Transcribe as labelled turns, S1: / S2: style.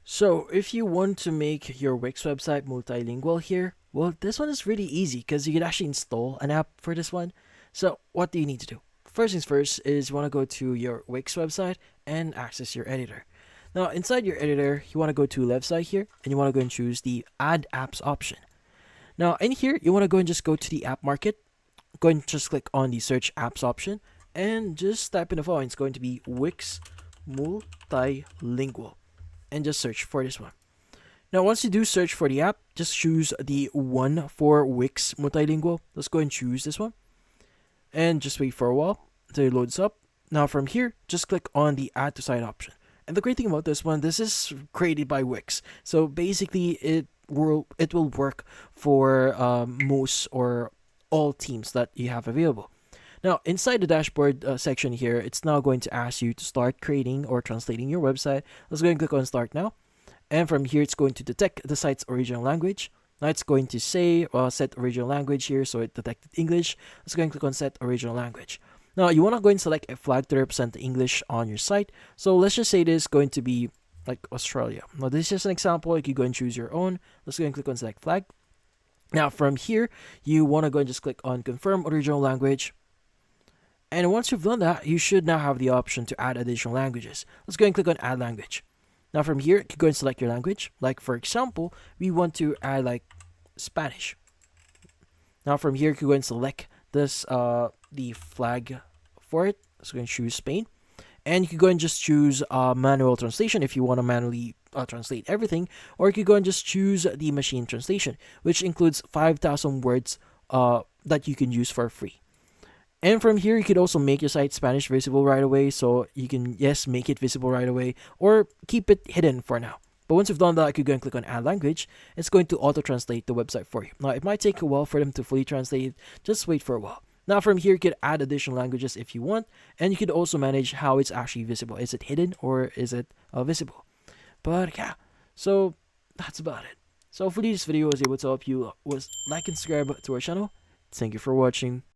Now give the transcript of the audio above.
S1: So if you want to make your Wix website multilingual here, well, this one is really easy because you can actually install an app for this one. So what do you need to do? First things first is you want to go to your Wix website and access your editor. Now inside your editor, you want to go to left side here and you want to go and choose the add apps option. Now in here, you want to go and just go to the app market, go and just click on the search apps option and just type in the following. It's going to be Wix multilingual and just search for this one. Now, once you do search for the app, just choose the one for Wix Multilingual. Let's go and choose this one. And just wait for a while until it loads up. Now, from here, just click on the add to site option. And the great thing about this one, this is created by Wix. So basically, it will work for most or all teams that you have available. Now, inside the dashboard section here, it's now going to ask you to start creating or translating your website. Let's go and click on start now. And from here, it's going to detect the site's original language. Now it's going to say set original language here, so it detected English. Let's go and click on set original language. Now you want to go and select a flag to represent the English on your site. So let's just say this is going to be like Australia. Now this is just an example. You can go and choose your own. Let's go and click on select flag. Now from here, you want to go and just click on confirm original language. And once you've done that, you should now have the option to add additional languages. Let's go and click on add language. Now from here, you can go and select your language. Like for example, we want to add like Spanish. Now from here, you can go and select this the flag for it. So go and choose Spain. And you can go and just choose manual translation if you want to manually translate everything. Or you can go and just choose the machine translation, which includes 5,000 words that you can use for free. And from here, you could also make your site Spanish visible right away. So you can, yes, make it visible right away or keep it hidden for now. But once you've done that, you could go and click on add language. It's going to auto-translate the website for you. Now, it might take a while for them to fully translate it. Just wait for a while. Now, from here, you could add additional languages if you want. And you could also manage how it's actually visible. Is it hidden or is it visible? But yeah, so that's about it. So hopefully this video was able to help you. Was like and subscribe to our channel. Thank you for watching.